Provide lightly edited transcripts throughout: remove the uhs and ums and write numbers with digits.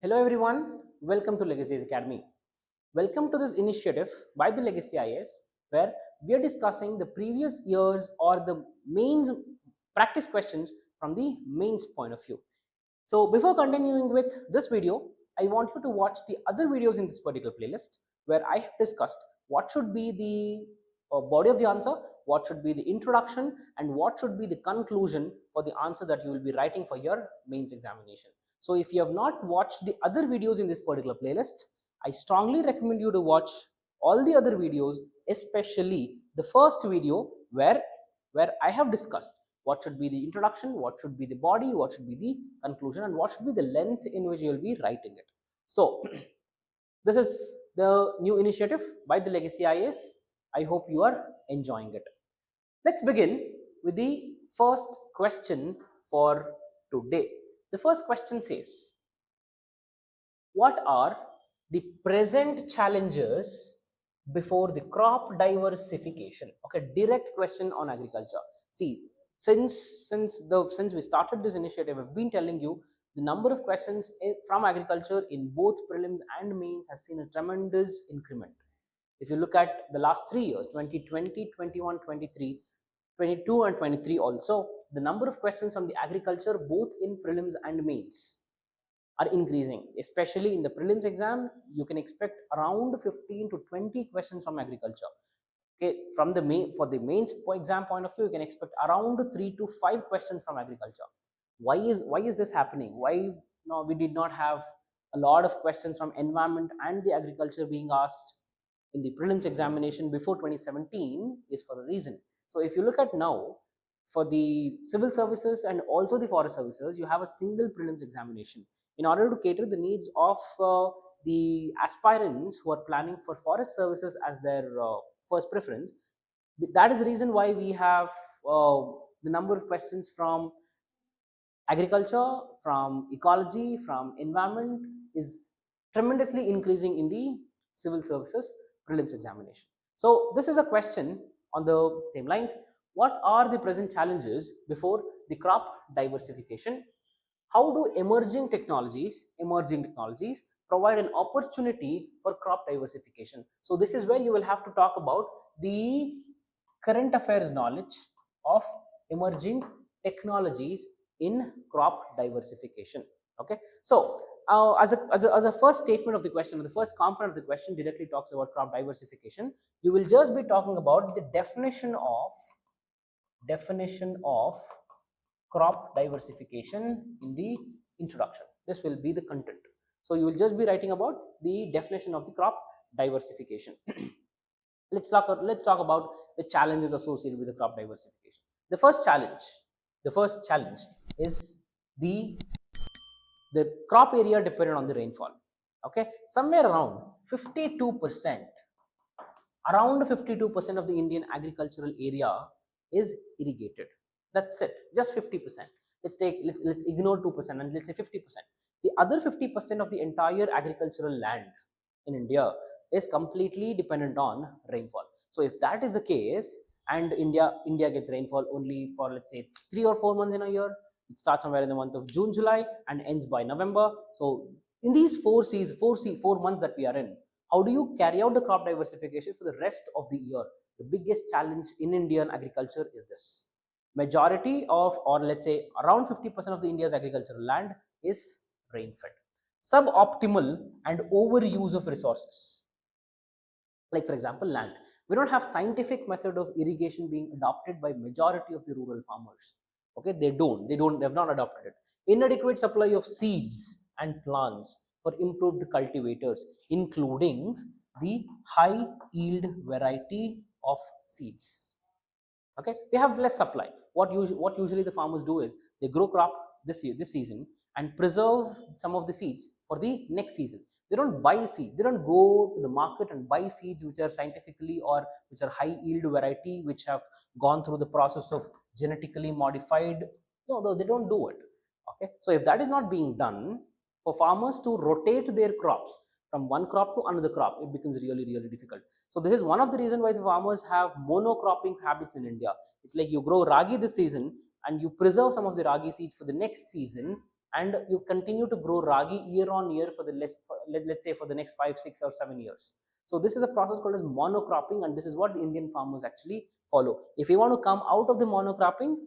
Hello everyone, welcome to Legacy IAS Academy. Welcome to this initiative by the Legacy IAS where we are discussing the previous years or the mains practice questions from the mains point of view. So before continuing with this video, I want you to watch the other videos in this particular playlist where I have discussed what should be the body of the answer, what should be the introduction, and what should be the conclusion for the answer that you will be writing for your mains examination. So if you have not watched the other videos in this particular playlist, I strongly recommend you to watch all the other videos, especially the first video where I have discussed what should be the introduction, what should be the body, what should be the conclusion, and what should be the length in which you will be writing it. So this is the new initiative by the Legacy IAS. I hope you are enjoying it. Let's begin with the first question for today. The first question says, what are the present challenges before the crop diversification? Okay, direct question on agriculture. See, since we started this initiative, I've been telling you the number of questions from agriculture in both prelims and mains has seen a tremendous increment. If you look at the last 3 years, 2020, 21, 23, 22 and 23 also, the number of questions from the agriculture both in prelims and mains are increasing. Especially in the prelims exam, you can expect around 15 to 20 questions from agriculture. Okay, from the for the mains exam point of view, you can expect around 3 to 5 questions from agriculture. Why is this happening? Why we did not have a lot of questions from environment and the agriculture being asked in the prelims examination before 2017 is for a reason. So if you look at now, for the civil services and also the forest services, you have a single prelims examination in order to cater the needs of the aspirants who are planning for forest services as their first preference. That is the reason why we have the number of questions from agriculture, from ecology, from environment is tremendously increasing in the civil services prelims examination. So this is a question on the same lines. What are the present challenges before the crop diversification? How do emerging technologies provide an opportunity for crop diversification? So this is where you will have to talk about the current affairs knowledge of emerging technologies in crop diversification. Okay, so as a first statement of the question, the first component of the question directly talks about crop diversification. You will just be talking about the definition of crop diversification in the introduction. This will be the content. So you will just be writing about the definition of the crop diversification. let's talk about the challenges associated with the crop diversification. The first challenge is the crop area dependent on the rainfall. Okay, somewhere around 52% of the Indian agricultural area is irrigated. That's it, just 50%. Let's ignore 2% and let's say 50%. The other 50% of the entire agricultural land in India is completely dependent on rainfall. So if that is the case, and India gets rainfall only for, let's say, 3 or 4 months in a year. It starts somewhere in the month of June, July, and ends by November. So in these 4 months that we are in, how do you carry out the crop diversification for the rest of the year? The biggest challenge in Indian agriculture is this. Majority of, or let's say around 50% of the India's agricultural land is rain-fed. Suboptimal and overuse of resources. Like for example, land. We don't have scientific method of irrigation being adopted by majority of the rural farmers. Okay, they've not adopted it. Inadequate supply of seeds and plants for improved cultivators, including the high yield variety of seeds. Okay, we have less supply. What usually the farmers do is they grow crop this season and preserve some of the seeds for the next season. They don't buy seeds. They don't go to the market and buy seeds which are scientifically or which are high yield variety, which have gone through the process of genetically modified. No, they don't do it. Okay, so if that is not being done, for farmers to rotate their crops from one crop to another crop, it becomes really difficult. So this is one of the reasons why the farmers have monocropping habits in India. It's like you grow ragi this season and you preserve some of the ragi seeds for the next season, and you continue to grow ragi year on year for the let's say for the next 5, 6 or 7 years. So this is a process called as monocropping, and this is what the Indian farmers actually follow. If you want to come out of the monocropping,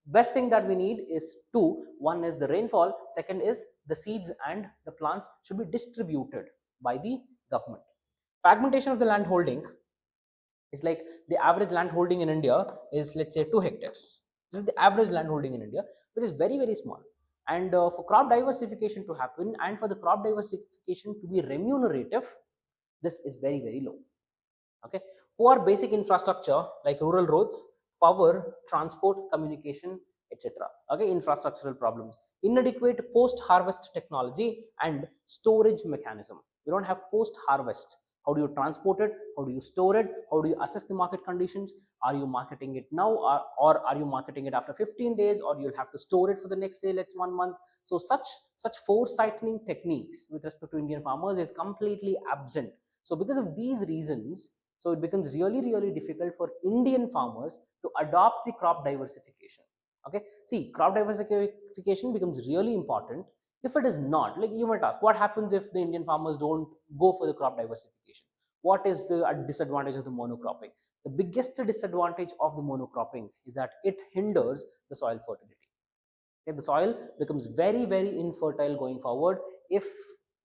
best thing that we need is two. One is the rainfall, second is the seeds and the plants should be distributed by the government. Fragmentation of the land holding is like the average land holding in India is, let's say, 2 hectares. This is the average land holding in India, which is very, very small. And for crop diversification to happen and for the crop diversification to be remunerative, this is very, very low. Okay. Poor basic infrastructure like rural roads, power, transport, communication, etc. Okay, infrastructural problems. Inadequate post-harvest technology and storage mechanism. We don't have post-harvest. How do you transport it? How do you store it? How do you assess the market conditions? Are you marketing it now, or are you marketing it after 15 days, or you'll have to store it for the next, say, let's 1 month? So such foresightning techniques with respect to Indian farmers is completely absent. So because of these reasons, so it becomes really, really difficult for Indian farmers to adopt the crop diversification. Okay, see, crop diversification becomes really important. If it is not, like you might ask, what happens if the Indian farmers don't go for the crop diversification? What is the disadvantage of the monocropping? The biggest disadvantage of the monocropping is that it hinders the soil fertility. Okay, the soil becomes very, very infertile going forward if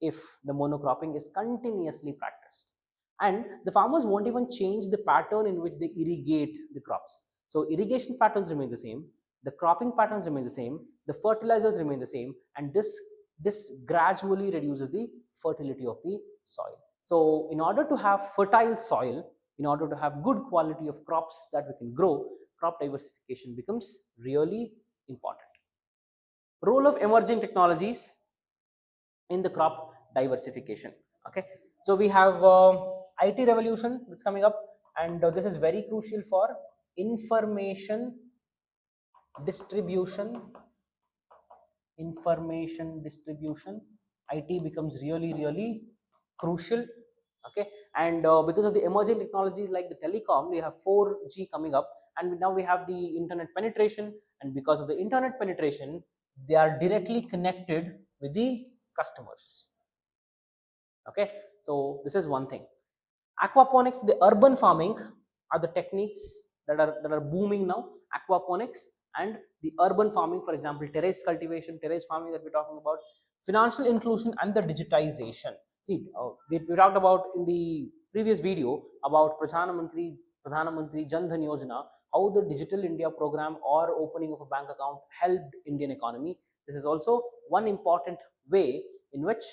the monocropping is continuously practiced. And the farmers won't even change the pattern in which they irrigate the crops. So irrigation patterns remain the same, the cropping patterns remain the same, the fertilizers remain the same, and this gradually reduces the fertility of the soil. So in order to have fertile soil, in order to have good quality of crops that we can grow, crop diversification becomes really important. Role of emerging technologies in the crop diversification. Okay, so we have IT revolution that's coming up, and this is very crucial for information distribution. IT becomes really, really crucial. Okay, and because of the emerging technologies like the telecom, we have 4G coming up, and now we have the internet penetration, and because of the internet penetration, they are directly connected with the customers. Okay, so this is one thing. Aquaponics, the urban farming are the techniques that are booming now. Aquaponics and the urban farming, for example, terrace cultivation, terrace farming that we're talking about. Financial inclusion and the digitization. See, we talked about in the previous video about Pradhana Mantri Jan Dhan Yojana, how the Digital India program or opening of a bank account helped Indian economy. This is also one important way in which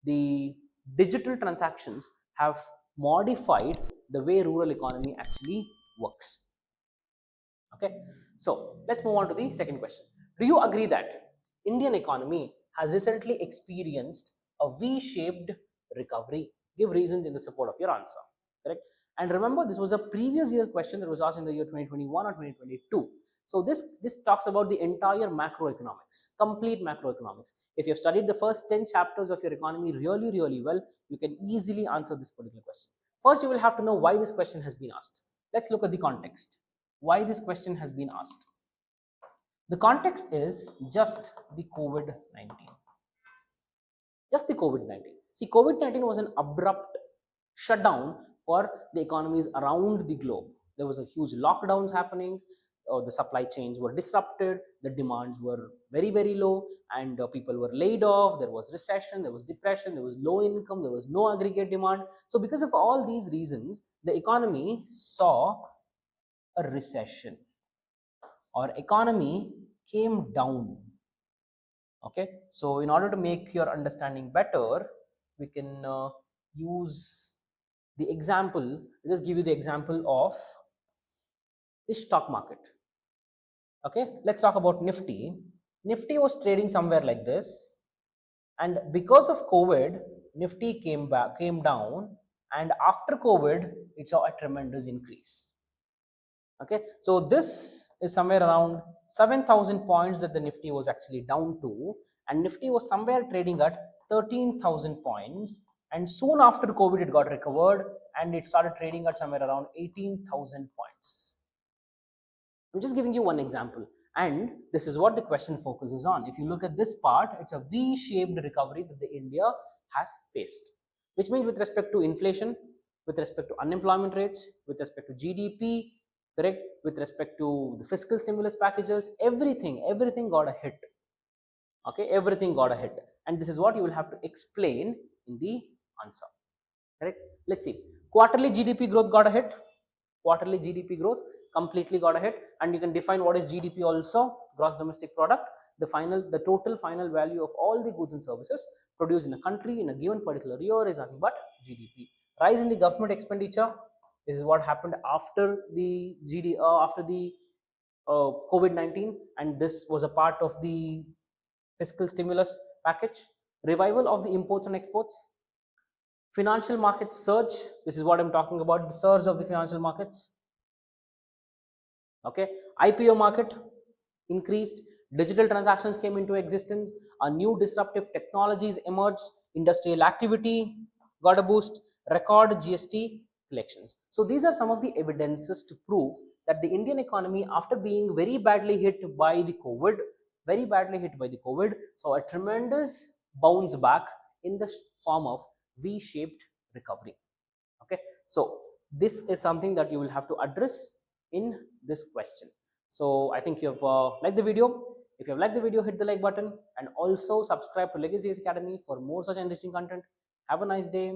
the digital transactions have modified the way rural economy actually works. Okay, so let's move on to the second question. Do you agree that Indian economy has recently experienced a V-shaped recovery? Give reasons in the support of your answer. Correct. And remember, this was a previous year's question that was asked in the year 2021 or 2022. So this talks about the entire macroeconomics, complete macroeconomics. If you've studied the first 10 chapters of your economy really, really well, you can easily answer this particular question. First, you will have to know why this question has been asked. Let's look at the context. Why this question has been asked. The context is just the COVID-19. Just the COVID-19. See, COVID-19 was an abrupt shutdown for the economies around the globe. There was a huge lockdowns happening. The supply chains were disrupted, the demands were very, very low, and people were laid off. There was recession, there was depression, there was low income, there was no aggregate demand. So because of all these reasons, the economy saw a recession, or economy came down. Okay, so in order to make your understanding better, we can use the example. I'll just give you the example of the stock market. Okay, let's talk about Nifty. Nifty was trading somewhere like this, and because of COVID, Nifty came down, and after COVID, it saw a tremendous increase. Okay, so this is somewhere around 7,000 points that the Nifty was actually down to, and Nifty was somewhere trading at 13,000 points, and soon after COVID, it got recovered and it started trading at somewhere around 18,000 points. I'm just giving you one example. And this is what the question focuses on. If you look at this part, it's a V-shaped recovery that the India has faced, which means with respect to inflation, with respect to unemployment rates, with respect to GDP, correct, with respect to the fiscal stimulus packages, everything got a hit. Okay, everything got a hit, and this is what you will have to explain in the answer. Correct. Let's see. Quarterly GDP growth got a hit. Quarterly GDP growth completely got a hit, and you can define what is GDP also. Gross domestic product, the total final value of all the goods and services produced in a country in a given particular year is nothing but GDP. Rise in the government expenditure. This is what happened after the COVID-19, and this was a part of the fiscal stimulus package. Revival of the imports and exports. Financial market surge. This is what I'm talking about, the surge of the financial markets. Okay. IPO market increased. Digital transactions came into existence. A new disruptive technologies emerged. Industrial activity got a boost. Record GST collections. So these are some of the evidences to prove that the Indian economy, after being very badly hit by the COVID, saw a tremendous bounce back in the form of V-shaped recovery. Okay, so this is something that you will have to address in this question. So I think you've liked the video. If you have liked the video, hit the like button and also subscribe to Legacy IAS Academy for more such interesting content. Have a nice day.